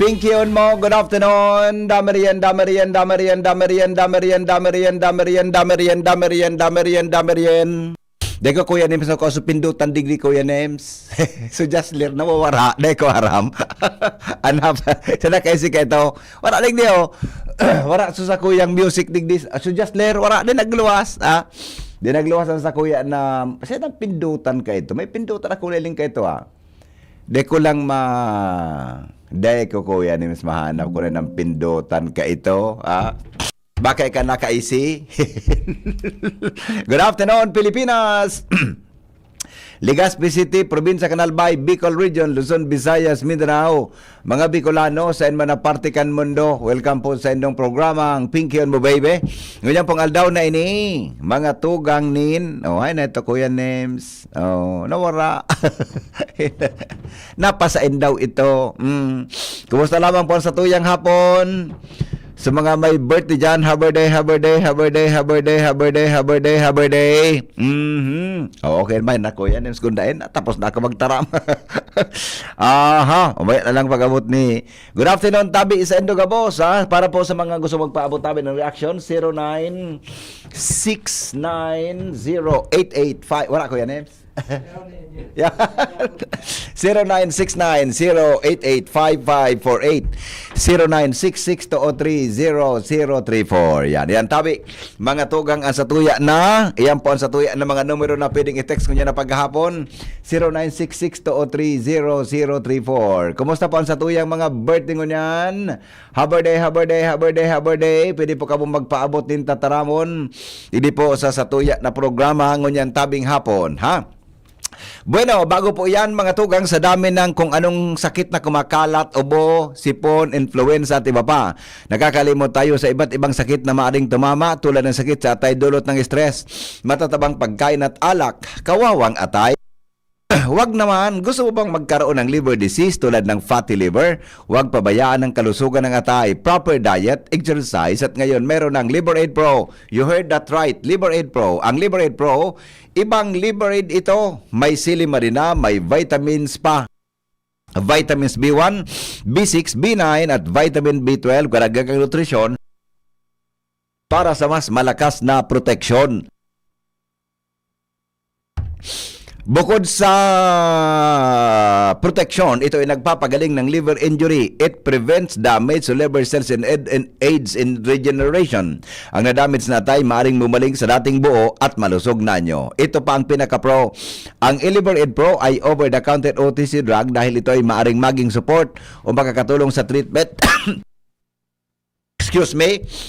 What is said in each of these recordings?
Pinky on mo, good afternoon. Damarian. Deko Kuya Nems ako sa pindutan digri Kuya Nems. So just lir na mawara, deko haram. Anap, sana kasi kayo, wala lang niyo. Wala sa kuyang music digdi. So just lir, wala din nagluwas. Di nagluwasan sa kuya na, kasi nang pindutan ka ito. May pindutan ako liling ka ito Deko lang Deko Kuya Nems, mahanap ko rin ng pindutan ka ito. Bakit ka nakaisi? Good afternoon, Pilipinas! Legazpi City, Probinsya Canalbay, Bicol Region, Luzon, Visayas, Mindanao. Mga Bicolano, sa inman na partikan mundo, welcome po sa inyong programa, ang Pinky on mo, baby. Ngayon pong aldaw na ini, mga tugang nin. Ay na ito, Kuya Nems. Nawara. Napasain daw ito. Kumusta lamang po sa tuyang hapon? Sa mga may birthday dyan, happy birthday. Okay naman, ako yan, kundain, tapos na ako magtaram. Umaya na lang pag-abot ni. Good afternoon, Tabi, isa Indo Gabos, para po sa mga gusto magpaabot tabi ng reaction, 09690885. Wala ko yan, Yeah. 0969-088-5548 0966-203-0034. Yan Tabi, mga tugang ang satuya na. Iyan po ang satuya na mga numero na pwedeng i-text ko niya na paghahapon. 0966-203-0034. Kumusta po ang satuyang mga birthday ko niyan? Happy birthday. Pwede po ka po magpaabot din tataramon. Hindi po sa satuya na programa ngunyan tabing hapon, Bueno, bago po yan mga tugang, sa dami ng kung anong sakit na kumakalat, ubo, sipon, influenza at iba pa. Nakakalimot tayo sa iba't ibang sakit na maaring tumama tulad ng sakit sa atay dulot ng stress, matatabang pagkain at alak, kawawang atay. Huwag naman, gusto mo bang magkaroon ng liver disease tulad ng fatty liver? Huwag pabayaan ang kalusugan ng atay. Proper diet, exercise, at ngayon meron ng Liver Aid Pro. You heard that right, Liver Aid Pro. Ang Liver Aid Pro, ibang Liver Aid ito. May silimarina, may vitamins pa. Vitamins B1, B6, B9, at vitamin B12, karagdagang nutrisyon para sa mas malakas na proteksyon. Bukod sa protection, ito ay nagpapagaling ng liver injury. It prevents damage to liver cells and aids in regeneration. Ang na-damage na atay maaring mumaling sa dating buo at malusog na nyo. Ito pa ang pinaka-pro. Ang Liver Aid Pro ay over-the-counter OTC drug dahil ito ay maaring maging support o makakatulong sa treatment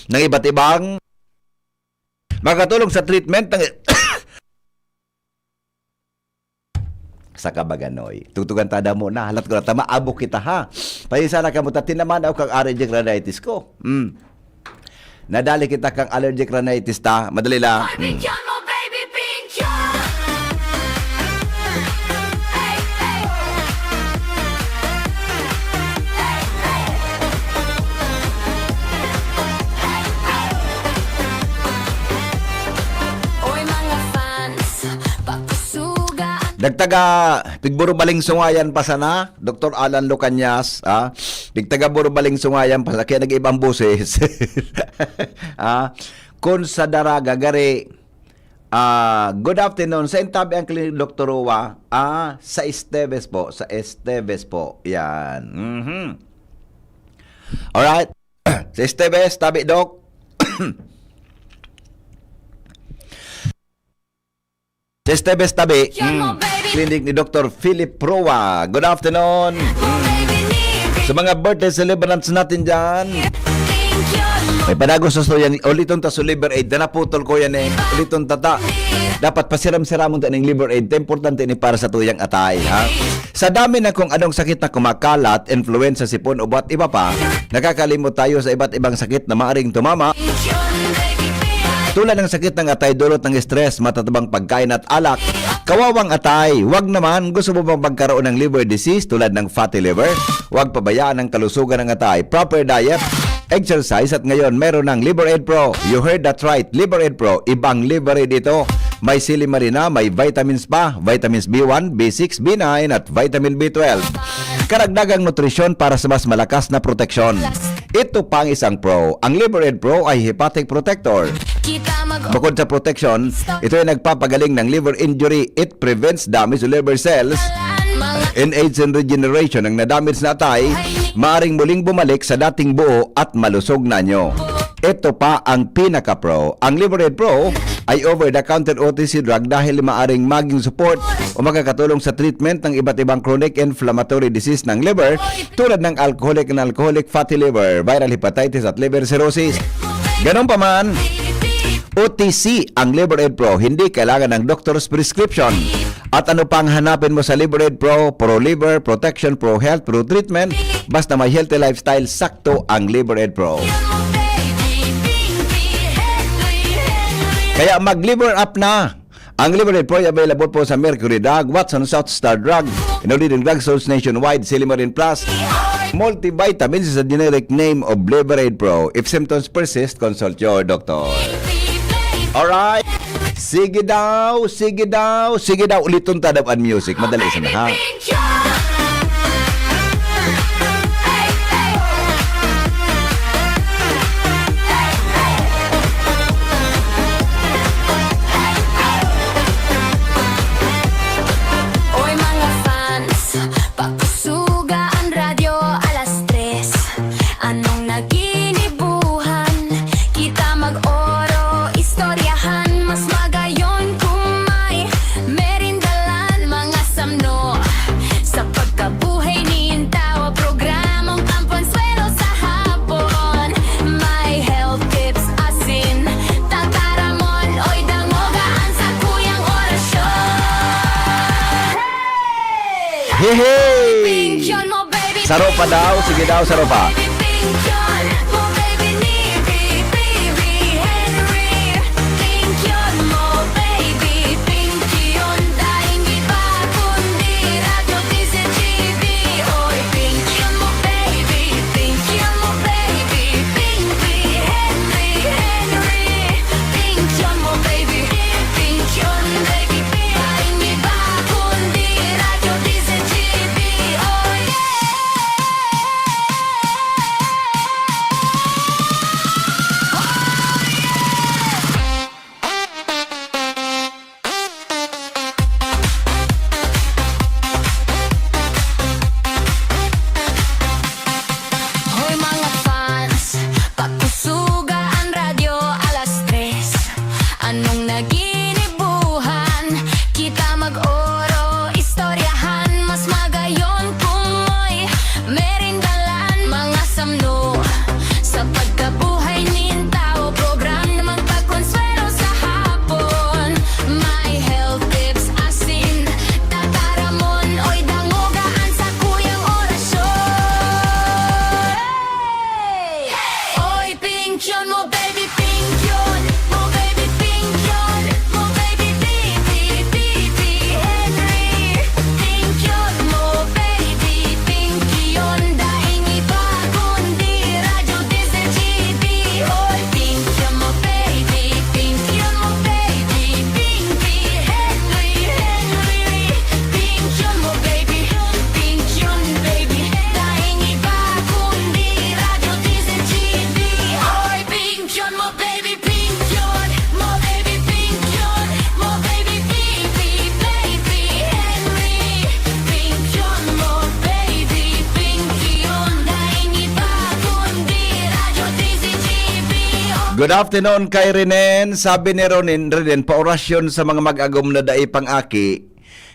ng iba't ibang makakatulong sa treatment ng sa kabaganoy. Tutugan tada mo na, halat ko na tama, abo kita Payisa na kamutatin naman ako kang allergic rhinitis ko. Nadali kita kang allergic rhinitis madali lang. Dagtaga tigburo baling sungayan pa sana Dr. Alan Lucanyas digtaga buro baling sungayan pa kaya nag-ibang boses kun sa daraga gari good afternoon sa intabi ang klinik Dr. Rowa sa Esteves po yan alright sa Esteves tabi Doc. Sa Esteves tabi klinik ni Dr. Philip Rowa. Good afternoon. Sa mga birthday celebrants natin dyan, may panagos sa yan. Uliton ta sa Liver Aid. Naputol ko yan uliton tata. Dapat pasiram-siramon ta ng Liver Aid. Importante ni para sa tuyang atay. Sa dami na kung anong sakit na kumakalat, influenza, sipon, ubo at iba pa, nakakalimot tayo sa iba't ibang sakit na maaring tumama. Tulad ng sakit ng atay dulot ng stress, matatabang pagkain at alak, kawawang atay. Huwag naman, gusto mo bang magkaroon ng liver disease tulad ng fatty liver? Huwag pabayaan ang kalusugan ng atay. Proper diet, exercise, at ngayon meron ng Liver Aid Pro. You heard that right, Liver Aid Pro. Ibang Liver Aid ito. May silimarina, may vitamins pa, vitamins B1, B6, B9, at vitamin B12. karagdagang nutrisyon para sa mas malakas na proteksyon. Ito pang isang pro. Ang Liver Aid Pro ay hepatic protector. Bukod sa protection, ito ay nagpapagaling ng liver injury. It prevents damage to liver cells and aids in regeneration. Ang nadamage na atay, maaring muling bumalik sa dating buo at malusog na nyo. Ito pa ang pinaka-pro. Ang Liver Aid Pro ay over-the-counter OTC drug dahil maaring maging support o makakatulong sa treatment ng iba't ibang chronic inflammatory disease ng liver tulad ng alcoholic and alcoholic fatty liver, viral hepatitis at liver cirrhosis. Ganon pa man, OTC ang Liver Aid Pro, hindi kailangan ng doctor's prescription. At ano pang hanapin mo sa Liver Aid Pro? Pro Liver, Protection, Pro Health, Pro Treatment. Basta may healthy lifestyle, sakto ang Liver Aid Pro. Kaya mag-liver up na. Ang Liver Aid Pro ay available po sa Mercury Drug, Watson, South Star Drug, in leading drugstores nationwide, Silimarin Plus. Multivitamins is a generic name of Liver Aid Pro. If symptoms persist, consult your doctor. Alright. Sige daw, sige daw, sige daw. Ulitin tadaan music. Madali isa na, ha? Oy mga fans, pagkusuga ang radyo alas 3. Anong naginibuhan? Kita mag-oro, istoryahan. Mas magayon kung may merindalan. Mga samno sa pagkabuhay ni Intawa. Programong Amponsuelo sa hapon. May health tips asin tataramon. Oy dangogaan sa kuyang orasyon. Hey! Pinkyon mo baby, Saropa daw, sige daw, saropa. pinkyon mo baby ni Bibi Henry. Pinkyon mo baby, pinkyon dahil iba kundi radyo DZGB. Oy pinkyon mo baby, pinkyon mo baby, Bibi Henry. Pinkyon mo baby, pinkyon baby, dahil iba kundi radyo DZGB. Oh yeah. Hoy mga fans, pagkusuga ang radyo alas 3. Anong naginibuhan? Kita mag-oro, istoryahan. Mas magayon kung may merindalan. Mga samno sa pagkabuhay ni Tao. Program naman pagkonsuelo sa hapon. May health tips asin tataramon. Oy dangogaan sa kuyang orasyon. Oy pinkyon mo baby, pinkyon mo baby, pinkyon mo baby, Bibi Henry. Pinkyon mo baby, pinkyon dahil iba kundi radyo DZGB. Oy pinkyon mo baby, pinkyon mo baby, Bibi Henry. Pinkyon mo baby, pinkyon baby, dahil iba kundi radyo DZGB. Oy pinkyon mo baby, pinkyon mo baby, pinkyon mo baby, Bibi Henry. Pinkyon mo baby, pinkyon dahil iba kundi radyo DZGB. Good afternoon kay Renen. Sabi ni Renen, paorasyon sa mga mag-agom na dai pang-aki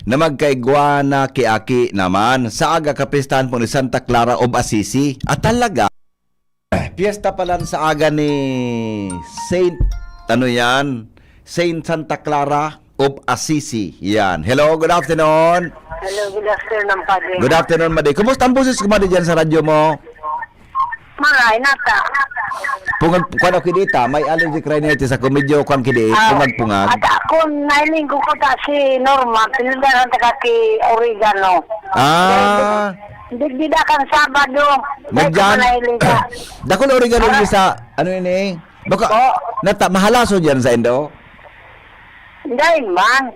na magkaigwana ki-aki naman sa aga kapistahan po ni Santa Clara of Assisi. At talaga, piyesta pala sa aga ni Saint, Saint Santa Clara of Assisi. Yan. Hello, good afternoon. Hello, good afternoon, Padre. Good afternoon, Madi. Kumusta ang boses ko, Madi, dyan sa radyo mo? Maray, nata. Pungad, kung ako dita, may allergic rhinitis ako, medyo kung kidi, pungad-pungad. At ako, nailinggo ko ta si Norma, pinadaran ta ki Oregano. Ah, Digdida kan Sabado. Magyan. Dakol oregano ni sa, ano yun eh? Baka, mahalaso dyan sa Indo? Dahil man.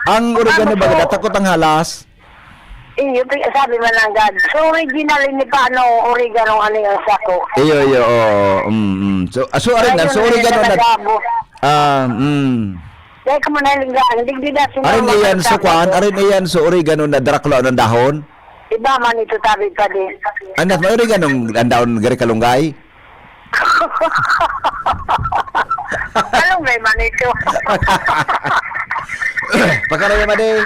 Ang oregano ba, natakot ang halas? Iyo, sabi man lang God. So, original ni paano oregano ano yung sako. Iyo, oo. So arin na, so oregano na. Dahil ka mo na linggaan, hindi na Arin na yan, so kwan, arin na yan, so oregano na daraklo ng dahon. Iba man ito tabi pa din. Anak, may oregano ang dahon gari kalunggay. Anong may man ito? Pagkara naman eh.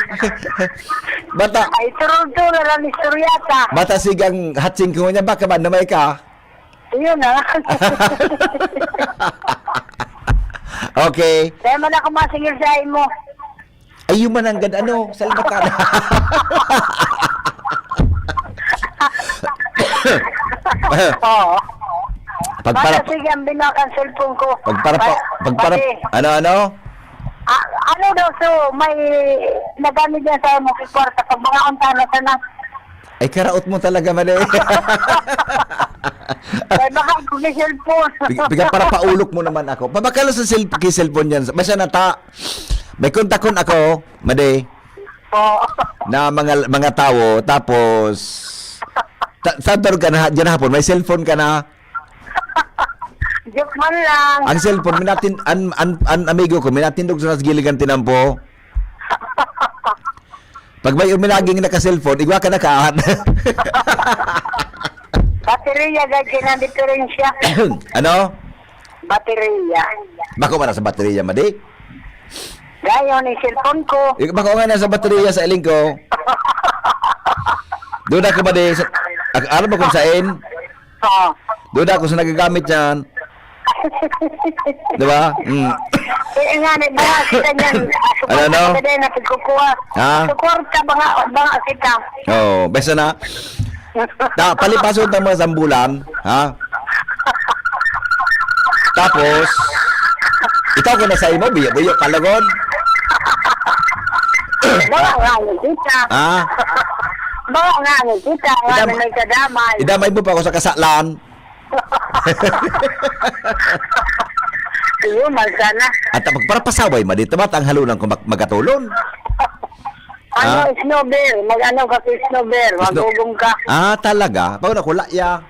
Bata, Ay, turun-turo lang istoryata. bata sigang hatsing ko niya, baka ba namay ka? Yun na. Okay. Dahil man ako masingil sa mo. Ay, yung mananggad, ano, salbatan. Oo. Pagpara, Basta sige ang binakan cellphone ko. pagpara, Pati, ano? ano daw, so, may nagamit yan sa mo kwarta. Pag mga untano sa na. Ay, karaot mo talaga, mali. Ay, baka kung may cellphone. Biga para paulok mo naman ako. Pabakala sa cellphone yan. Basta nata, may kontakon ako, madi, Oo. na mga tao, tapos, sa ka na, dyan hapon, may cellphone ka na. Joke man lang. Ang cellphone, minatin, an amigo ko, minatindog sa giligan tinampo. Pag may uminaging naka-cellphone, igwa ka na kaan. Baterya, gaya nandito rin siya. Ano? Baterya. Bako ba na sa baterya, madi? Gaya ni cellphone ko. Bako nga na sa baterya sa iling ko. Doon ako, madi. Alam mo kung saan? Oo. Doon ako sa nagagamit yan. Diba? Eh nga, baka kita niyan. Ano? Kada na pagkukuha. Ha? Sukwarta, baka kita. Oh, basta na. Palipason ng mga sambulan, ha? Tapos, ikaw ko na sa imo, buyo palagon. Baka nga ni kita. Ha? Baka nga ni kita. Nga Idam- na may kadamay. Idamay mo pa ako sa kasalan. Iyo, malsana. At magparapasaway, madito ba't ang halunan ko magatulon? Ano, Ah? snowbear. Mag-ano ka sa snowbear. Magugong ka. Talaga? Pag nakula, ya.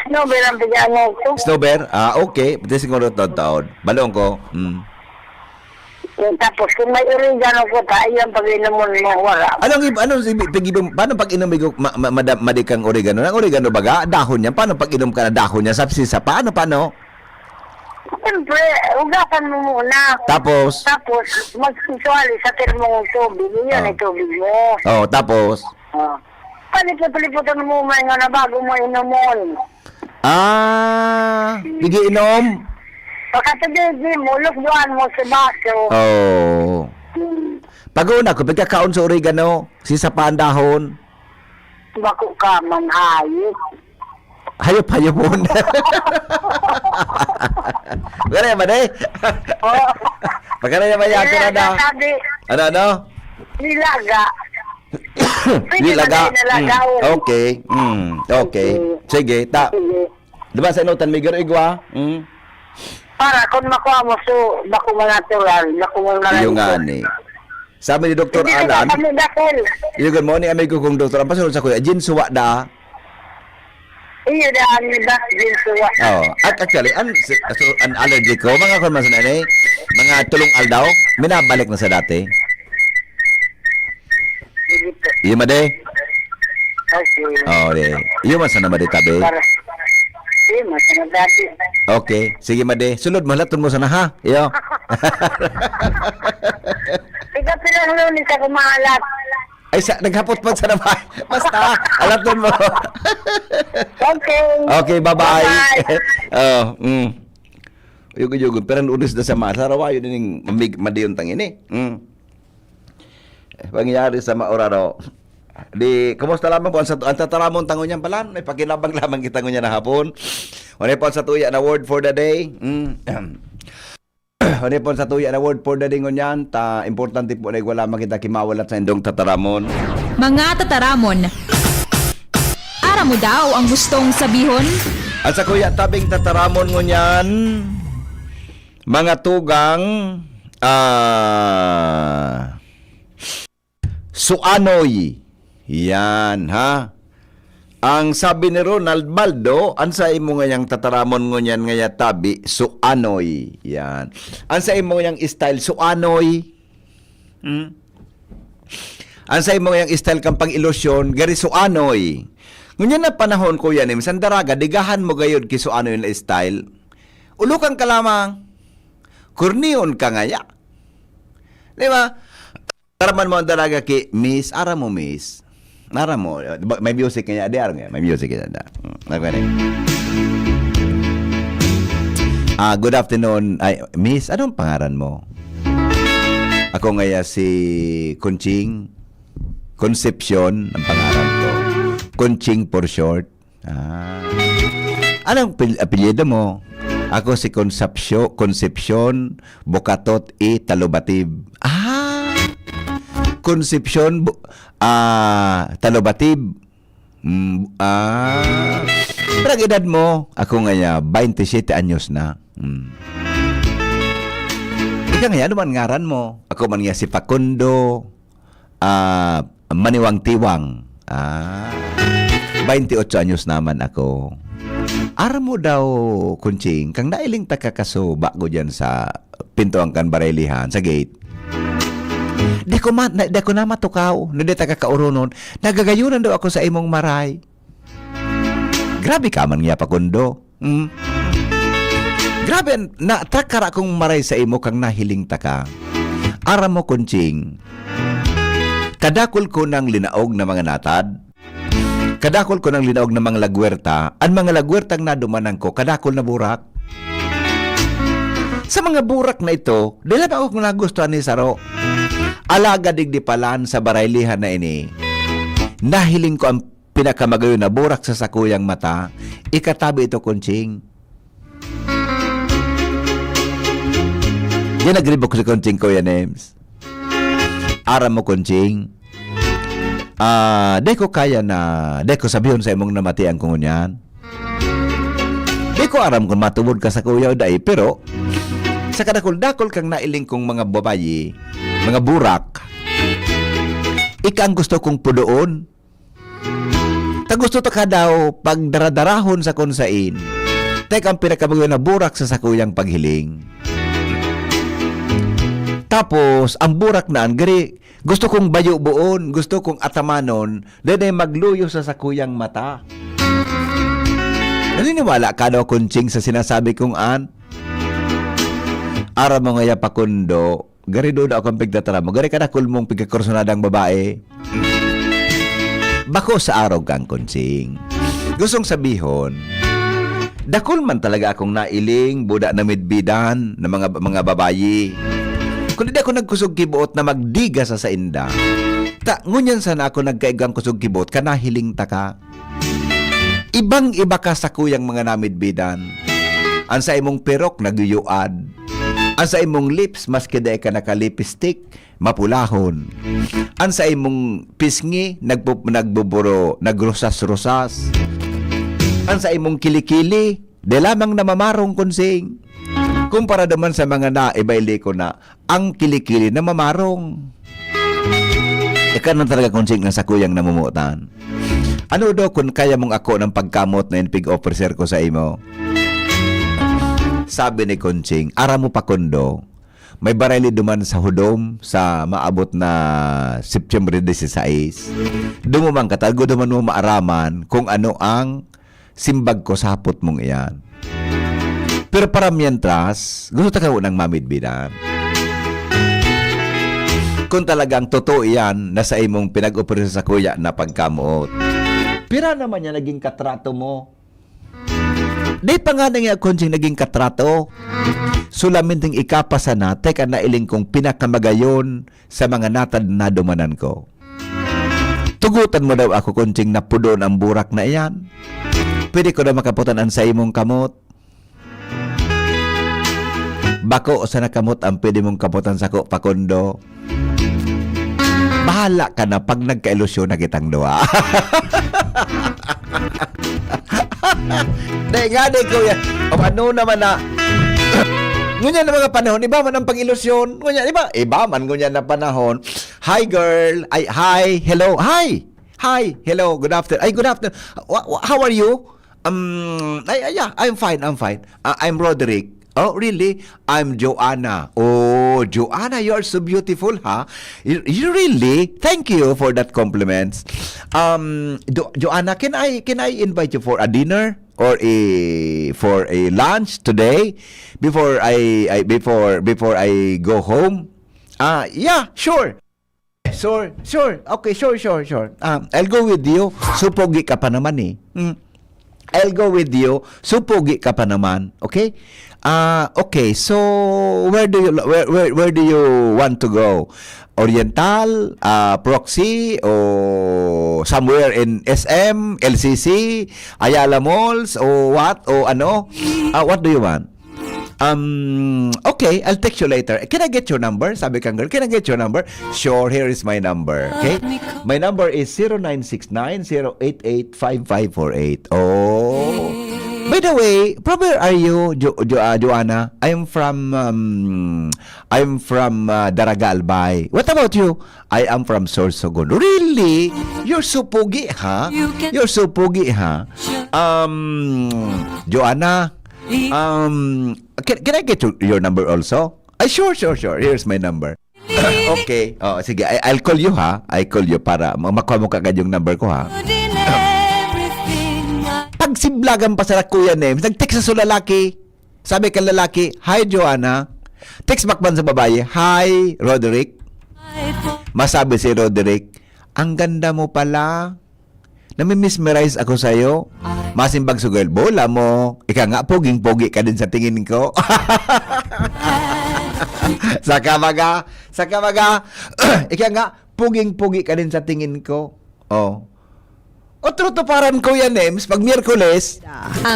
Snowbear ang bigyan mo ko. Snowbear? Okay. Pati siguro taon. Balong ko. Tapos kung may oregano ko, tayo ang pag-inom mo wala. Paano pag inom ko madikang oregano? Ang oregano baga, dahon niya. Paano pag inom ka na dahon niya? Sapsisa. Paano? Siyempre, ugasan mo muna. Tapos? Tapos, magsisuali sa termong tubig. Yun ay tubig mo. Tapos? Palipot-lipotan mo may nga na bago mo inomon. Bigi inom? Pagkatagigin mo, lukduan mo sa baso. Pag-una ko, pagkakaon sa oregano, sisa pa ang dahon, Bako ka man hayop. hayop-hayop mo na. Pagkara ba eh? Oh. Pagkara naman yan, na. Sabi, Ano? nilaga. Pwede Nilaga. ba tayo nalagaw? Okay. Okay. Sige, Sige. Diba sa inutan, may garo igwa? Para kung makuha mo so, bako mga natural, bako mga Yung nga ni. Sabi ni Dr. Hindi Alan, na kami dakil. good morning, amigo kong Dr. Ang pasunod sa kuya, Jin suwa da. Iyo na ang dak din suwa. At actually, an allergy ko, mga kurmas na mga tulong aldaw, minabalik na sa dati. Sige po. Iyo made? Okay. De. Iyo man sana made tabi. Para. Sige, masama dati. Okay, sige made. Sulod mo laton mo sana ha. Iyo. Ikaw pilang lunis ako maalat. Ay naghapot pa sa naman. Basta, alaton mo. Okay. Okay, bye-bye. Bye-bye. Uyog-uyog, pero ulis na sa masarawayo din yung madiyon tangin Pangyayari sa maoraro. Di, kumusta lamang po ang tataramon tango niyan pala? May pakilabang lamang kita niya na hapon. Ano po sa tuya na word for the day? Ano po sa tuya na word for the day ngunyan? Importante po na wala makita kimawalat sa indong tataramon. Mga tataramon, ara mo daw ang gustong sabihon? At sa kuya tabing tataramon ngunyan, mga tugang suanoy. Yan, ha? Ang sabi ni Ronald Baldo, ansa imo ngayang tataramon ngunyan ngaya tabi, suanoy. Yan. Ansa imo ngayang style, suanoy. Ansa imo ngayang style kang pang-ilusyon, gari suanoy. Ngunyan na panahon ko yan, sandaraga, digahan mo gayod ki suanoy na style. Ulukan ka lamang, kurniyon ka ngaya. Di ba? Taraman mo ang daraga ki, miss, ara mo miss. Nara mo, may music kanya, di nga, may music kanya. Good afternoon. Ay, miss, anong pangaran mo? Ako ngaya si Kunching. Concepcion ang pangaran ko. Kunching for short. Anong apelyido mo? Ako si Concepcion Bocatot e Talobatib. Concepcion Talobatib. Pero ang edad mo, ako ngaya 27 anyos na. Ika ngaya, ano man ngaran mo? Ako man nga si Facundo Maniwang Tiwang. 28 anyos naman ako. Ara mo daw, Kunching, kang nailing takakaso bago dyan sa pintuang kan baraylihan, sa gate. Di ko na matukaw, hindi takakaurunon, nagagayunan daw ako sa imong maray. Grabe ka man nga, Facundo. Grabe, trakara akong maray sa imo kang nahiling taka. Ara mo, Kunching, kadakol ko ng linaog na mga natad, kadakol ko ng linaog na mga lagwerta, ang mga lagwertang nadumanan ko, kadakol na burak. Sa mga burak na ito, dila ba ako nagustuhan ni Saro? Alaga digdipalan sa baraylihan na ini. Nahiling ko ang pinakamagayon na burak sa sakuyang mata, ikatabi ito, Kunching. Yan nagribok si Kunching ko yan, Ems. Aram mo, Kunching. Di ko kaya na, di ko sabihon sa imong namatian kung yan. Di ko aram kung matubod ka sa kuya o dahi, pero sa kadakol-dakol kang nailing kong mga babayi, mga burak, ika ang gusto kong pudoon. Ta gusto ta ka daw pagdaradarahon sa konsain. Tek ang pinakabagayon na burak sa sakuyang paghiling. Tapos, ang burak naan, gari, gusto kong bayo buon, gusto kong atamanon, dahil magluyo sa sakuyang mata. Naniniwala ka daw, Kunching, sa sinasabi kong ara mo ngaya Facundo, gari doon ako ang pigdatara mo, gari ka na kulmong pigkakursunadang babae. Bako sa araw kang, Kunching. Gustong sabihon, dakol man talaga akong nailing, buda na midbidan, na mga babayi. Kung hindi ako nagkusog kibuot na magdiga sa inda, ngunyan sana ako nagkaigang kusog kibuot, kanahiling taka. Ibang-iba ka sa kuyang mga namidbidan. Ang sa imong perok, nagyuyuad. Ang sa imong lips, maski di ka nakalipistik, mapulahon. Ang sa imong pisngi, nagbuburo, nagrusas-rusas. Ang sa imong kilikili, di lamang namamarong, Kunsing. Kumpara naman sa mga naibayli ko na ang kilikili na mamarong. Ika na talaga, Kunsing, na sa kuyang namumutan. Ano daw kung kaya mong ako ng pagkamot na pig officer ko sa imo? Sabi ni Kunching, ara mo Facundo, may barayli duman sa hudom sa maabot na September 16. Dumumang katalgo duman mo maaraman kung ano ang simbag ko sa hapot mong iyan. Pero para mientras, gusto ka unang mamidbidan. Kung talagang totoo yan, nasa imong pinag-operasyon sa kuya na pagkamot. Pira naman niya naging katrato mo. Di pa nga nga Kunching naging katrato. Sulamin ting ikapasa na, teka nailing kong pinakamagayon sa mga natad na dumanan ko. Tugutan mo daw ako, Kunching, na pudon ang burak na iyan. Pwede ko na makaputanan sa imong kamot. Bako sa nakamot ang pwede mong kaputan sa ko, Facundo. Bahala ka na pag nagka-ilusyon na kitang duwa. Dahil nga din ko yan. O ano naman na ngunyan na mga panahon, iba man ang pag-ilusyon. Ngunyan, iba man ngunyan na panahon. Hi girl. Ay, hi. Hello. Hi. Hi, hello, good afternoon. Ay, good afternoon. How are you? Yeah, I'm fine. I'm Roderick. Oh, really? I'm Joanna. Oh, Joanna, you are so beautiful, huh? You really? Thank you for that compliments. Joanna, can I invite you for a dinner or for a lunch today before I go home? Yeah, sure. Sure. Okay, sure. I'll go with you. Supogi ka pa naman eh. I'll go with you. Supogi ka pa naman. Okay? Okay. So where do you want to go? Oriental, Proxy, or somewhere in SM, LCC, Ayala Malls, or what? O ano? What do you want? Okay, I'll text you later. Can I get your number? Sabi kang girl, can I get your number? Sure, here is my number. Okay? My number is 0969-088-5548. Oh. By the way, from where are you, Joanna? I'm from Daraga Albay. What about you? I am from Sorsogon. Really? You're so pogi, huh? You're so pogi, huh? Joanna, can I get your number also? Sure. Here's my number. Okay. Oh, sige. I'll call you, ha? I call you para makuha mo kagad yung number ko, ha? Pag siblagan pa sa Kuya Names, nag-text sa lalaki. Sabi ka lalaki, hi, Joanna. Text back man sa babae, hi, Roderick. Masabi si Roderick, ang ganda mo pala. Nami-mesmerize ako sa'yo. Masimbag sugal, bola mo. Ika nga, poging-pogi ka din sa tingin ko. Saka maga. Ika nga, poging-pogi ka din sa tingin ko. Oh. O trutuparan ko yan, Nems, pag Miyerkules,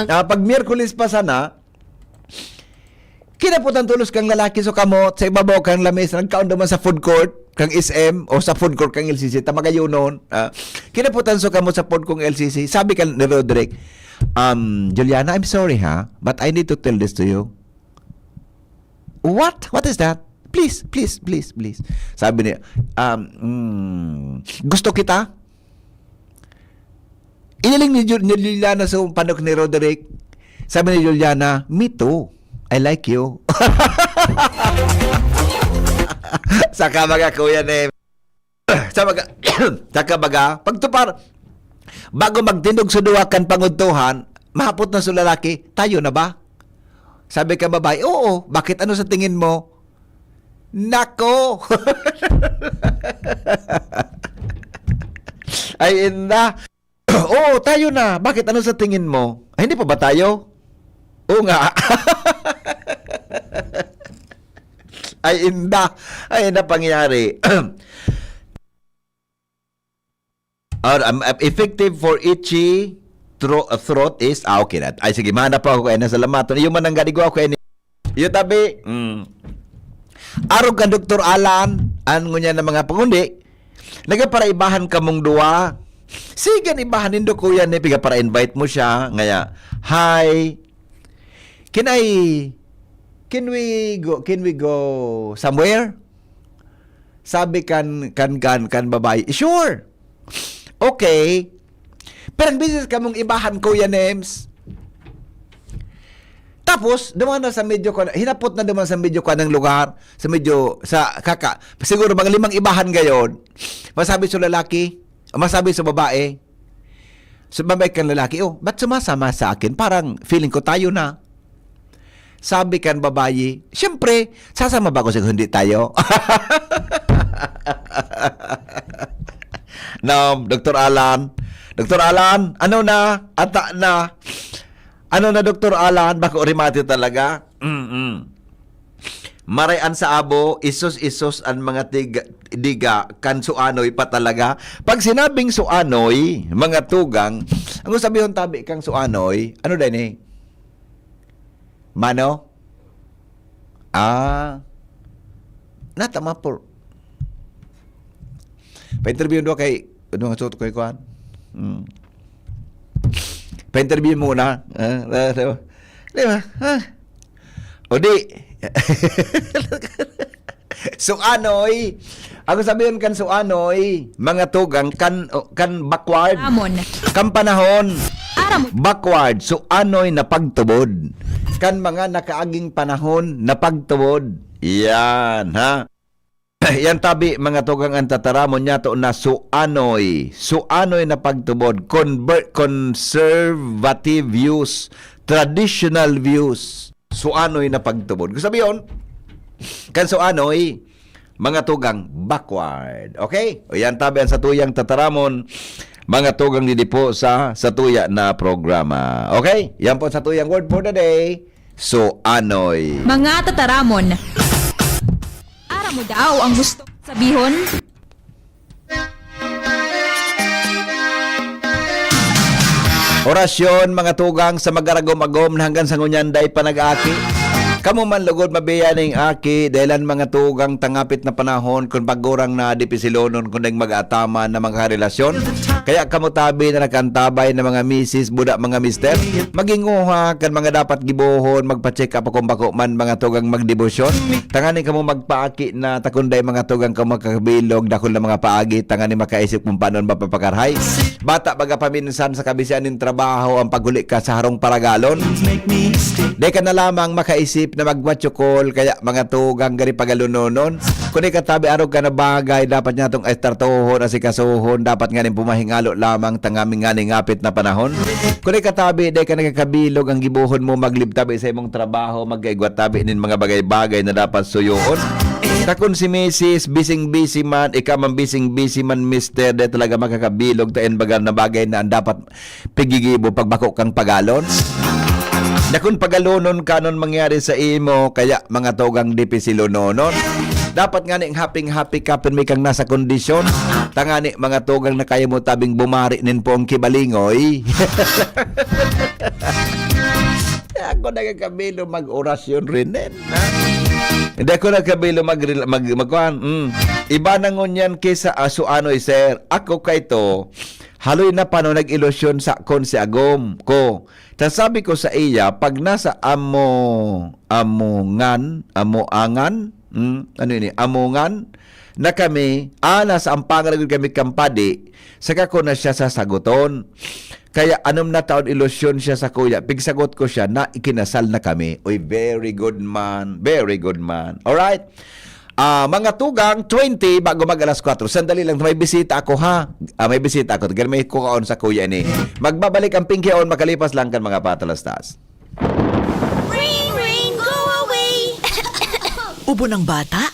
pag Miyerkules pa sana, kinaputan tulos kang lalaki so kamot, sa ibabaw kang lamis, nagkaon naman sa food court, kang SM, o sa food court kang LCC, tamagayon noon. Kinaputan so kamot sa food kong LCC, sabi ka ni Roderick, Juliana, I'm sorry ha, but I need to tell this to you. What? What is that? Please. Sabi niya, gusto kita? Iniling ni Juliana sa panok ni Roderick. Sabi ni Juliana, me too. I like you. Saka baga, Kuya Name. Saka baga, pagtupar, bago magtindog suduwakan panguntuhan, mahapot na sa lalaki, tayo na ba? Sabi ka babae, oo, bakit ano sa tingin mo? Nako! Ay, inda. Oo, tayo na. Bakit? Ano sa tingin mo? Ay, hindi pa ba tayo? Oo nga. Ay, inda. Ay, na pangyari. Effective for itchy throat is, okay na. Ay, sige, mahanap pa ako kaya na salamaton. Yung mananggaligo ako kaya yung tabi. Arog ka, Dr. Alan. Ano niya ng mga pangundi. Nagapara-ibahan ka mong duwa. Sige, ibahanin do Kuya ni piga para invite mo siya ngaya. Hi. Can we go somewhere? Sabi kan babae. Sure. Okay. Pero ang business ka mong ibahan Kuya Names. Tapos, dumaan na sa medyo ko, hinapot na dumaan sa medyo ko ng lugar, sa kaka. Siguro mga 5 ibahan gayon. Masabi sa lalaki, masabi sa babae, kang lalaki, ba't sumasama sa akin? Parang feeling ko tayo na. Sabi kan babae, siyempre, sasama ba ako sa hindi tayo? No, Dr. Alan, ano na? Ata na. Ano na, Dr. Alan? Bako rimati talaga? Marayan sa abo, isos ang mga diga, kan suanoy pa talaga. Pag sinabing suanoy, mga tugang, ang sabihin tabi kang suanoy, ano din eh? Mano? Natama po. Pa-interview do kay, ano nga suot ko ikuan? Pa-interview muna. Di ba? O di, Suanoy. Ako sabihin kan suanoy, mga tugang kan backward. Taramon. Kan panahon. Aram Backward, suanoy na pagtubod. Kan mga nakaaging panahon na pagtubod. Yan, ha? Yan tabi mga tugang ang tataramon niya to na suanoy. Suanoy na pagtubod. Conservative views. Traditional views. Suanoy na pagtubod. Kung sabihin, kan suanoy, mga tugang backward. Okay? O yan tabi ang sa tuyang tataramon. Mga tugang didi po sa tuya na programa. Okay? Yan po sa tuyang word for the day. Suanoy. Mga tataramon. Aram mo daw ang gusto sabihon? Orasyon mga tugang sa magaragom-agom na hanggang sa ngunyanday panag-aki. Kamu man lugod mabiya ning aki dahilan mga tugang tangapit na panahon kung pagurang na dipisilonon kung nang mag-atama na mga relasyon. Kaya kamu tabi na nakantabay na mga misis, buda mga mister. Maginguha kan mga dapat gibuhon, magpa-check up kung bako man mga tugang magdebosyon. Tangani kamu magpaaki na takunday mga tugang kamu makakabilog dakol na mga paagi. Tangani makaisip kung paano mapapakarhay. Bata baga paminsan sa kabisian ng trabaho ang paghuli ka sa harong paragalon. Di ka na lamang makaisip na magwatsukol kaya mga tugang gari pagalunonon. Kung ikatabi araw ka na bagay, dapat niya itong estartohon, asikasuhon, dapat nga rin pumahingalo lamang tangaming nga ngapit na panahon. Kung ikatabi, di ka nakakabilog ang gibuhon mo maglibtabi sa imong trabaho, magkaigwatabi nin mga bagay-bagay na dapat suyuon. Takon si Mrs. Bising-busy man, ikaw man bising-busy man, Mr. De talaga makakabilog taen bagal na bagay na ang dapat pigigibo pagbako kang pagalon. Na kung pagalonon kanon mangyari sa imo, kaya mga tugang dipisilononon. Dapat nga ning happy kapin may kang nasa kondisyon. Tangani mga tugang na kaya mo tabing bumari nin po ang kibalingoy. Ako nagkakabilo mag-orasyon rin din. Hindi ako nagkabilo Iba na ngunyan kaysa asuanoy, sir. Ako kay to, haloy na paano nag-ilusyon sa kon si agom ko. Sabi ko sa iya, pag nasa amongan, na kami, nasa ampangan na kami kampadi, saka ko na siya sasaguton. Kaya anom na taon ilusyon siya sa kuya. Pigsagot ko siya na ikinasal na kami. Uy, very good man. Very good man. Alright? Mga tugang, 20 bago mag alas 4. Sandali lang, may bisita ako ha. May bisita ako. May kukaon sa kuya ni. Magbabalik ang Pinky on, makalipas lang kan mga patalastas. Ring, ring, go away. Ubo ng bata?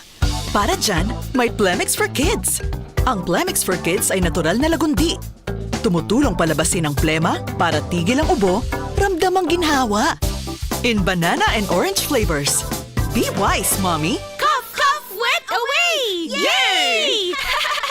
Para dyan, may Plemix for Kids. Ang Plemix for Kids ay natural na lagundi. Tumutulong palabasin ang plema para tigil ang ubo, ramdam ang ginhawa. In banana and orange flavors. Be wise, Mommy! Cough, cough, wet away. Yay!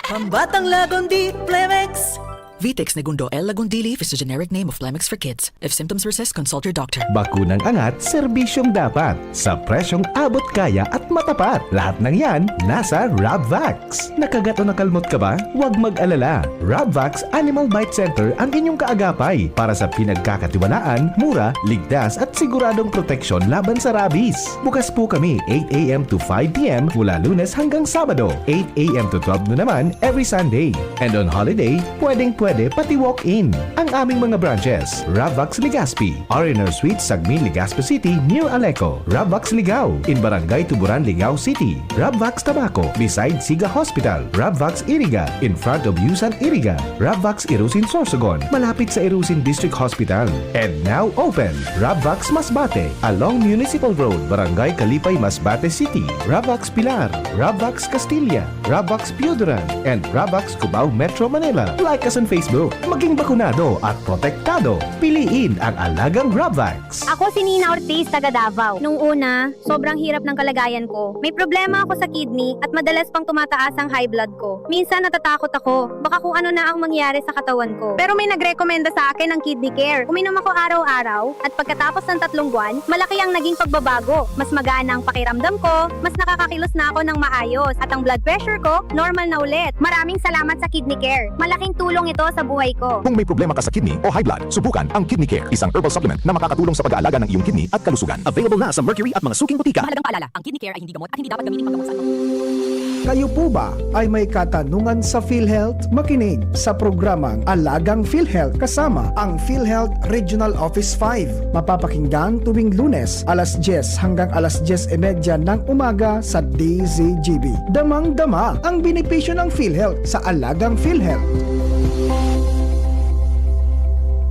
Pambatang lagundi, Plemix! Vitex Negundo L. Lagundi Leaf is the generic name of Plemix for Kids. If symptoms persist, consult your doctor. Bakunang angat, serbisyong dapat. Sa presyong abot kaya at matapat. Lahat ng yan, nasa Rabvax. Nakagat o nakalmot ka ba? Huwag mag-alala. Rabvax Animal Bite Center ang inyong kaagapay para sa pinagkakatiwalaan, mura, ligtas at siguradong proteksyon laban sa rabies. Bukas po kami 8 a.m. to 5 p.m. mula Lunes hanggang Sabado. 8 a.m. to 12 noon naman every Sunday. And on holiday, pwede pati walk-in. Ang aming mga branches, Rabvax Legazpi, R&R Suites, Sagmin, Legazpi City, near Aleco. Rabvax Ligao, in Barangay Tuburan, Ligao City. Rabvax Tabaco, beside Siga Hospital. Rabvax Iriga, in front of Yusan Iriga. Rabvax Irusin Sorsogon, malapit sa Irusin District Hospital. And now open, Rabvax Masbate, along Municipal Road, Barangay Kalipay, Masbate City. Rabvax Pilar, Rabvax Castilla, Rabvax Pioduran, and Rabvax Cubao Metro Manila. Like us on Facebook, maging bakunado at protektado. Piliin ang alagang Rabvax. Ako si Nina Ortiz, taga Davao. Nung una, sobrang hirap ng kalagayan ko. May problema ako sa kidney at madalas pang tumataas ang high blood ko. Minsan natatakot ako, baka kung ano na ang mangyari sa katawan ko. Pero may nagrekomenda sa akin ng Kidney Care. Uminom ako araw-araw at pagkatapos ng 3 buwan, malaki ang naging pagbabago. Mas magana ang pakiramdam ko, mas nakakakilos na ako ng maayos at ang blood pressure ko, normal na ulit. Maraming salamat sa Kidney Care. Malaking tulong ito sa buhay ko. Kung may problema ka sa kidney o high blood, subukan ang Kidney Care, isang herbal supplement na makakatulong sa pag-aalaga ng iyong kidney at kalusugan. Available na sa Mercury at mga suking butika. Mahalagang paalala, ang kidney care ay hindi gamot at hindi dapat gamitin paggamot sa Kayo po ba ay may katanungan sa PhilHealth? Makinig sa programang Alagang PhilHealth kasama ang PhilHealth Regional Office 5. Mapapakinggan tuwing Lunes alas 10 hanggang alas 10:30 ng umaga sa DZGB. Damang-dama ang benepisyo ng PhilHealth sa Alagang PhilHealth.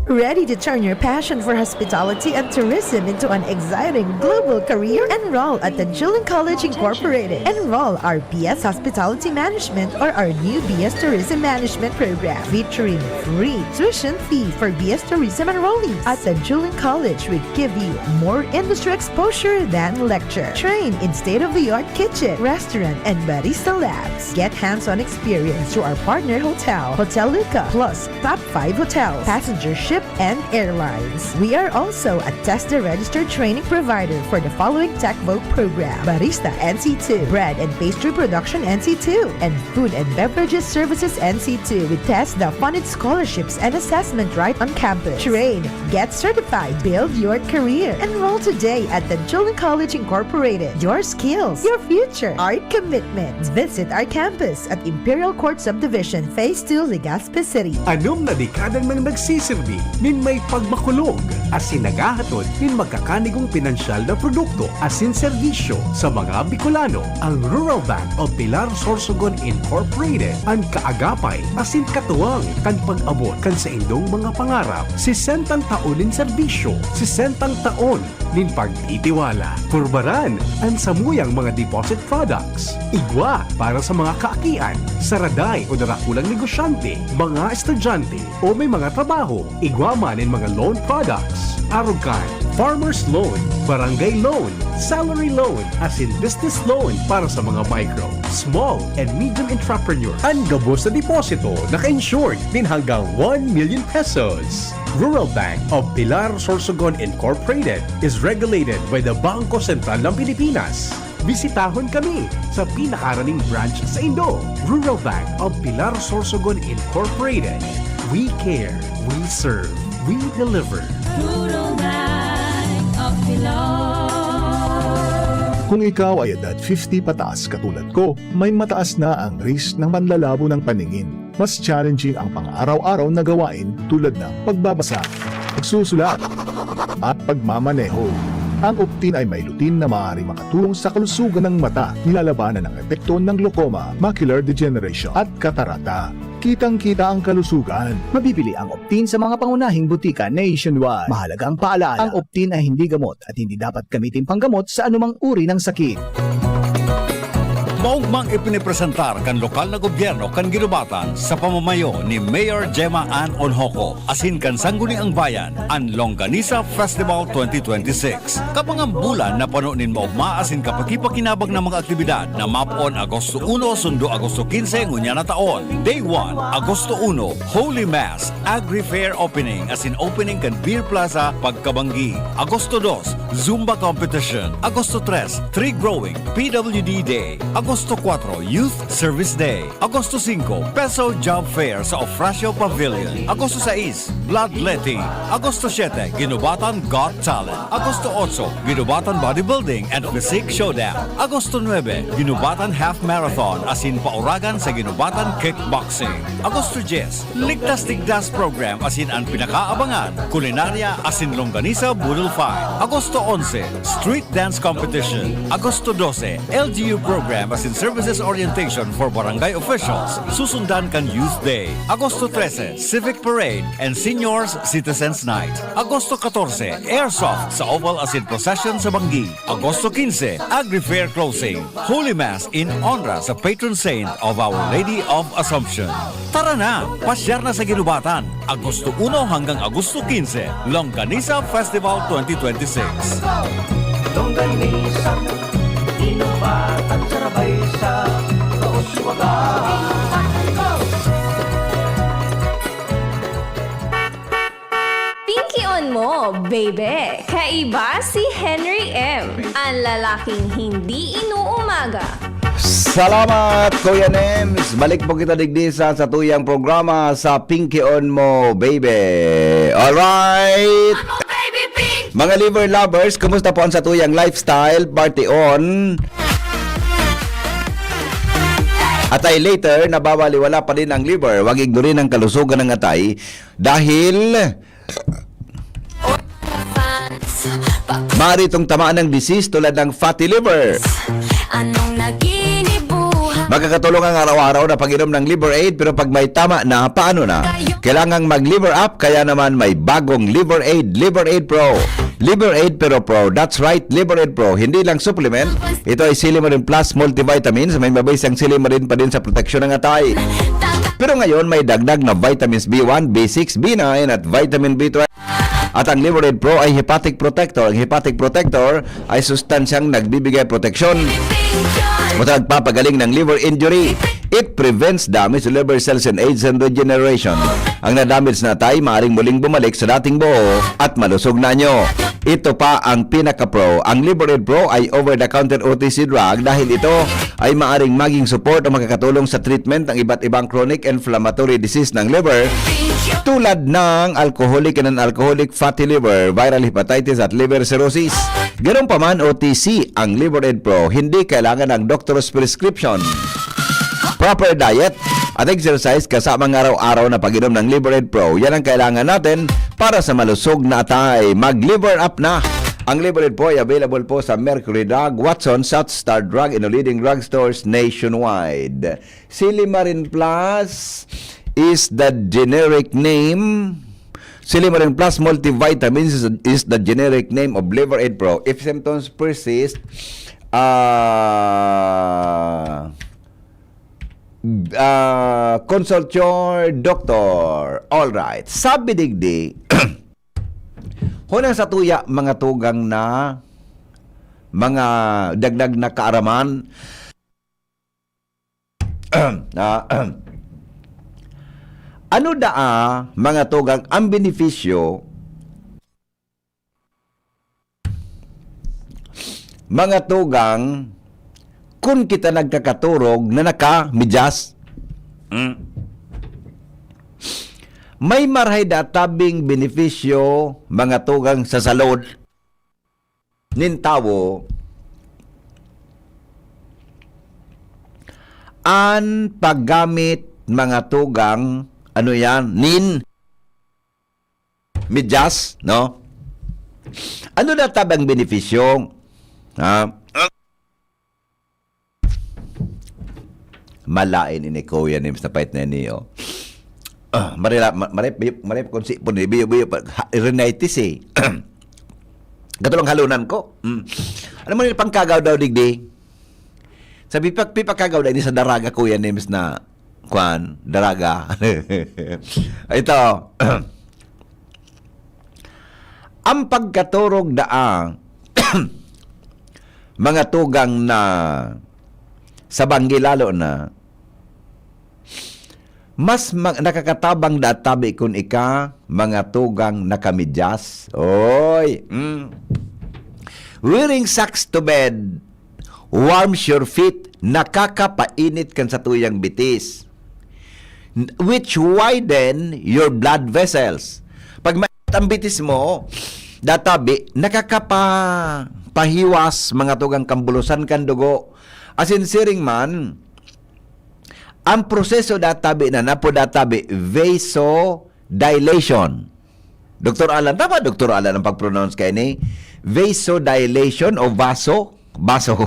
Ready to turn your passion for hospitality and tourism into an exciting global career? Enroll at the Julian College Incorporated. Enroll our BS Hospitality Management or our new BS Tourism Management program featuring free tuition fee for BS Tourism enrollees. At the Julian College, we give you more industry exposure than lecture. Train in state-of-the-art kitchen, restaurant, and barista labs. Get hands-on experience through our partner hotel, Hotel Luca, plus top 5 hotels, passenger ship, and airlines. We are also a TESDA registered training provider for the following TechVogue program: Barista NC2, Bread and Pastry Production NC2, and Food and Beverages Services NC2 with TESDA funded scholarships and assessment right on campus. Train, get certified, build your career. Enroll today at the Julian College Incorporated. Your skills, your future, our commitment. Visit our campus at Imperial Court Subdivision, Phase 2, Legazpi City. Anom na dekadang nang nagsisilbi min may pagmakulog asin nagahatod min magkakanigong pinansyal na produkto asin serbisyo sa mga Bicolano. Ang Rural Bank of Pilar Sorsogon Incorporated ang kaagapay asin katuwang kan pag-abot kan sa indong mga pangarap. 60 taon nin serbisyo, 60 taon nin pagtitiwala. Purbaran ang samuyang mga deposit products. Igwa para sa mga kaakian, saraday o darakulang negosyante, mga estudyante o may mga trabaho. Igwa man in mga loan products. Arugan, Farmers Loan, Barangay Loan, Salary Loan, as in business loan para sa mga micro, small, and medium entrepreneur. Ang gabos na deposito naka-insured din hanggang 1 million pesos. Rural Bank of Pilar Sorsogon Incorporated is regulated by the Bangko Sentral ng Pilipinas. Bisitahon kami sa pinakaraning branch sa Indo. Rural Bank of Pilar Sorsogon Incorporated. We care, we serve, we deliver. Rural Bank of Pilar. Kung ikaw ay edad 50 pataas katulad ko, may mataas na ang risk ng panlalabo ng paningin. Mas challenging ang pang-araw-araw na gawain tulad ng pagbabasa, pagsusulat, at pagmamaneho. Ang Optin ay may lutin na maaari makatulong sa kalusugan ng mata, nilalabanan ang epekto ng glaucoma, macular degeneration at katarata. Kitang-kita ang kalusugan. Mabibili ang Optin sa mga pangunahing butika nationwide. Mahalagang paalala, ang Optin ay hindi gamot at hindi dapat gamitin panggamot sa anumang uri ng sakit. Maugmang ipinipresentar kan lokal na gobyerno kan ginubatan sa pamamayo ni Mayor Gemma Ann Onhoco asin kan sangguniang bayan ang Longganisa Festival 2026. Kapang bulan na panunin maugma asin kapakipakinabag ng mga aktibidad na mapon Agosto 1 sundo Agosto 15 ngunya na taon. Day 1, Agosto 1, Holy Mass, Agri Fair Opening asin opening kan Beer Plaza Pagkabanggi. Agosto 2, Zumba Competition. Agosto 3, Tree Growing, PWD Day. Agosto 4, Youth Service Day. Agosto 5, Peso Job Fair sa Ofracio Pavilion. Agosto 6, Bloodletting. Agosto 7, Ginubatan Got Talent. Agosto 8, Ginubatan Bodybuilding and Physique Showdown. Agosto 9, Ginubatan Half Marathon asin pauragan sa Ginubatan Kickboxing. Agosto 10, Ligtas Tigdas Program asin ang pinakaabangan, kulinarya asin Longganisa Budol Fight. Agosto 11, Street Dance Competition. Agosto 12, LGU Program asin Services Orientation for Barangay Officials. Susundan kan Youth Day. Agosto 13, Civic Parade and Seniors Citizens Night. Agosto 14, Airsoft sa Oval asin Procession sa Banggi. Agosto 15, Agri Fair Closing. Holy Mass in honor sa Patron Saint of Our Lady of Assumption. Tara na, pasyar na sa Ginubatan. Agosto 1 hanggang Agosto 15, Longganisa Festival 2026. Longganisa, Ginubatan, sarabay sa kauswagan. Pinky on mo, baby! Kaiba si Henry M. Ang lalaking hindi inuumaga. Salamat, Kuya Nems. Balik po kita digdi sa tuyang programa sa Pinky On Mo, baby. Alright. Mga liver lovers, kumusta po ang sa tuyang lifestyle? Party on. Atay later, nabawaliwala pa rin ang liver. Huwag ignorin ang kalusugan ng atay dahil maaari itong tamaan ng disease tulad ng fatty liver. Magkakatulong ang araw-araw na pag-inom ng Liver Aid, pero pag may tama na, paano na? Kailangang mag-liver up, kaya naman may bagong Liver Aid Pro. Liver Aid pero Pro, that's right, Liver Aid Pro. Hindi lang supplement, ito ay Silimarin Plus multivitamins, may mabisang silimarin pa din sa proteksyon ng atay. Pero ngayon may dagdag na vitamins B1, B6, B9 at vitamin B12. At ang Liver Aid Pro ay hepatic protector. Ang hepatic protector ay sustansyang nagbibigay proteksyon o nagpapagaling ng liver injury. It prevents damage to liver cells and aids and regeneration. Ang na-damage na atay maaaring muling bumalik sa dating buo at malusog na nyo. Ito pa ang pinaka-pro. Ang Liver Aid Pro ay over-the-counter OTC drug dahil ito ay maaaring maging support o makakatulong sa treatment ng iba't ibang chronic inflammatory disease ng liver tulad ng alcoholic and non-alcoholic fatty liver, viral hepatitis at liver cirrhosis. Ganun pa man, OTC ang Liver Aid Pro. Hindi kailangan ng doctor's prescription. Proper diet at exercise kasama ng araw-araw na pag-inom ng Liver Aid Pro. Yan ang kailangan natin para sa malusog na atay. Mag-liver up na! Ang Liver Aid Pro ay available po sa Mercury Drug, Watson, South Star Drug, and leading drugstores nationwide. Silimarin Plus is the generic name. Silimarin Plus multivitamins is the generic name of Liver Aid Pro. If symptoms persist, consult your doctor. All right. Sabi digdi, hunang sa tuya mga tugang na mga dagdag na kaaraman ano daa mga tugang ang benepisyo mga tugang kung kita nagkakaturog na naka-medyas? May marhay da tabing benepisyo mga tugang sa salud nintawo an paggamit mga tugang ano yan medyas, no? Ano na tabang benepisyo? Malain ini Kuya Nems na pahit na niyo. Marip kung si biyo rhinitis eh. Katulong halunan ko. Ano mo yung pangkagaw daw digdi? Sabi pipakagaw daw ini sa daraga Kuya Nems na kwan, daraga. Ito. Ang pagkaturog daang mga tugang na sa banggi lalo na mas nakakatabang databi kung ika mga tugang nakamidyas. Oy! Wearing socks to bed warms your feet, nakakapainit kan sa tuyang bitis, which widen your blood vessels. Pag mainit ang bitis mo, databi, nakakapahiwas mga tugang kambulusan kan dugo. Asin siring man, ang proseso databi na napo databi vasodilation. Dr. Alan, tama Dr. Alan ang pag-pronounce kayo ni? Vasodilation o vaso? Vaso.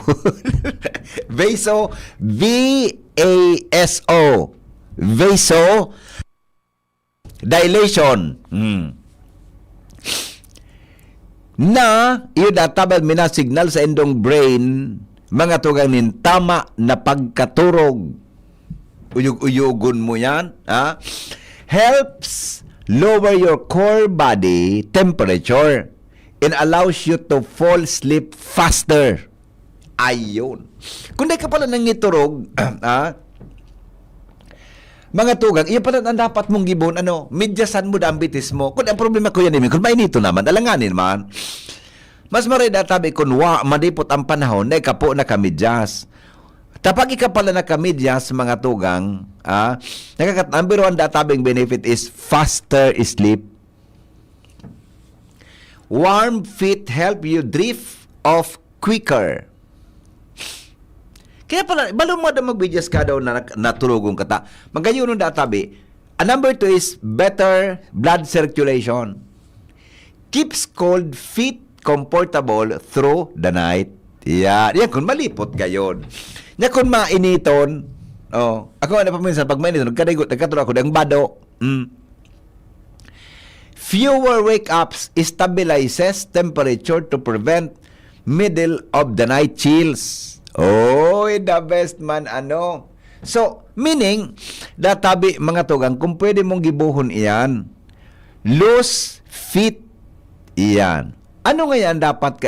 Vaso, V-A-S-O. Vasodilation. Na, iyo databal minasignal sa endong brain mga tugang nin tama na pagkaturog. Uyug-uyugon mo yan. Helps lower your core body temperature and allows you to fall asleep faster. Ayun. Kung di ka pala nangiturog, mga tugang, iya pala ang dapat mong gibon, midyasan mo da ang bitis mo. Kung ang problema ko yan, kung mainito naman, alanganin man. Mas maray databi kung madipot ang panahon, na ikapo na kamidyas. Tapag ika pala nakamidyas mga tugang, number one databing benefit is faster sleep. Warm feet help you drift off quicker. Kaya pala, balo mo na magbidyas ka daw na natulogong kata. Magayon nung databi. Number 2 is better blood circulation. Keeps cold feet comfortable through the night. Yan kung malipot gayon. Yan kung mainiton, ako ano pa minsan, pag mainiton, nagkaturo ako, ang bado. Fewer wake-ups stabilizes temperature to prevent middle of the night chills. The best man, So, meaning, databi mga tugang, kung pwede mong gibuhon iyan, loose fit iyan. Ano ngayon dapat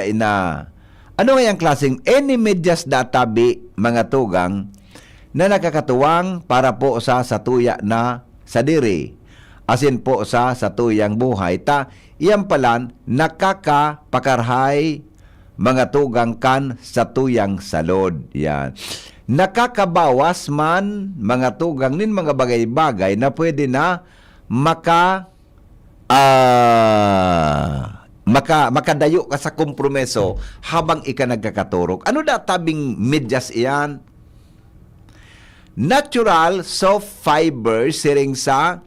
ano ngayang klaseng any medyas databi mga tugang na nakakatuwang para po sa satuya na sa diri. Asin po sa satuyang buhay. Iyan palan nakakapakarhay mga tugang kan satuyang salod. Yan. Nakakabawas man mga tugang nin mga bagay-bagay na pwede na makadayo ka sa kompromiso habang ika nagkakaturok. Ano databing medyas iyan? Natural soft fiber siring sa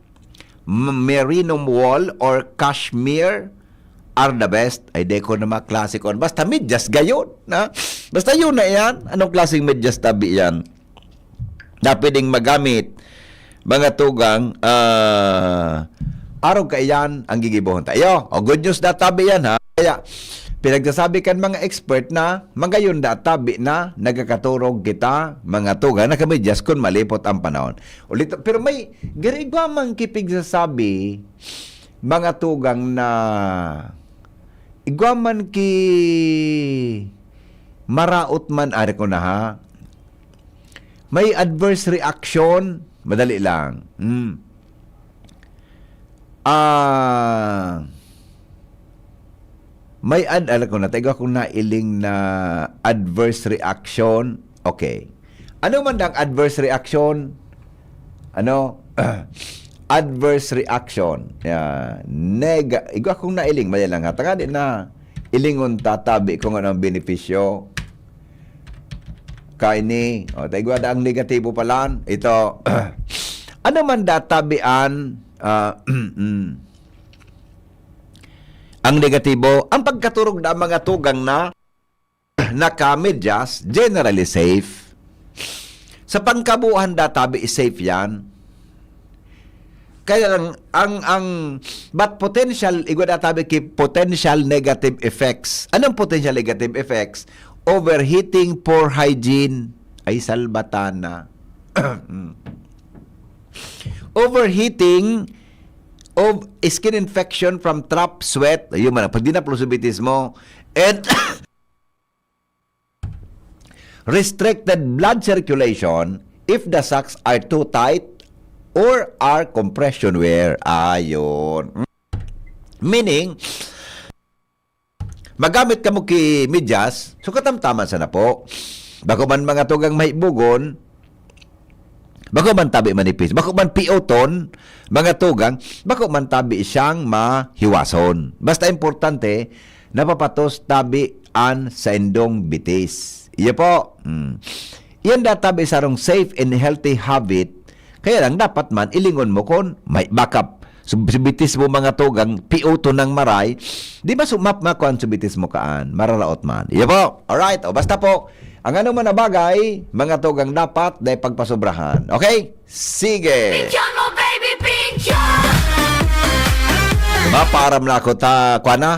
merino wool or cashmere are the best. Ay, deko na mga klasikon. Basta medyas gayon. Basta yun na yan. Anong klaseng medyas tabi yan? Na pwedeng magamit mga tugang araw ka iyan ang gigibohon tayo. Good news databi yan, ha? Kaya, pinagsasabi kan mga expert na magayon databi na nagkakaturog kita, mga tugang, nakamidyas kung malipot ang panahon. Pero may garigwa mang kipig sasabi, mga tugang na igwaman ki maraot man, ari ko na ha, may adverse reaction, madali lang. May alam ko na, tayo akong nailing na adverse reaction. Okay. Ano man ang adverse reaction? Adverse reaction. Igo akong nailing. Maya lang ha. Taka din na ilingon tatabi kung anong benepisyo. Kaini. Tayo ada ang negatibo pala. Ito. Ano man databian ang negatibo, ang pagkaturog na mga tugang na nakamedyas, generally safe. Sa pangkabuuan databi is safe yan. Kaya lang, but potential, databi ki potential negative effects. Anong potential negative effects? Overheating, poor hygiene, ay salbatana. Overheating of skin infection from trap sweat, ayun man, pag dinaplusubitis mo, and restricted blood circulation if the socks are too tight or are compression wear. Ayun. Meaning, magamit ka mo ki medyas, so katamtaman sana po. Bako man mga tugang maibugon, bako man tabi manipis, bako man pioton, mga tugang, bako man tabi siyang mahiwason. Basta importante, napapatos tabian sa indong bitis. Iya po. Yan databi sarong safe and healthy habit. Kaya lang dapat man ilingon mo kon may backup. Subitis mo mga tugang, pioton ng maray, di ba sumap makuan subitis mo kaan, mararaot man. Iya po. Alright. O basta po, ang ano man na bagay, mga tugang dapat dahil pagpasobrahan. Okay? Sige! Picture mo, baby, picture! Maparam na ako kwana?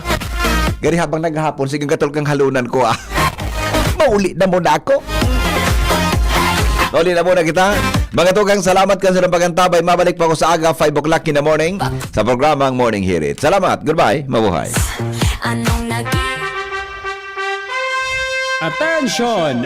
Gari habang naghahapon, sige gatol kang halunan ko Mauli na muna ako. Mauli na muna kita. Mga tugang, salamat ka sa pagantabay. Mabalik pa ako sa aga, 5 o'clock in the morning sa programang Morning Hirit. Salamat. Goodbye. Mabuhay. Anong Attention!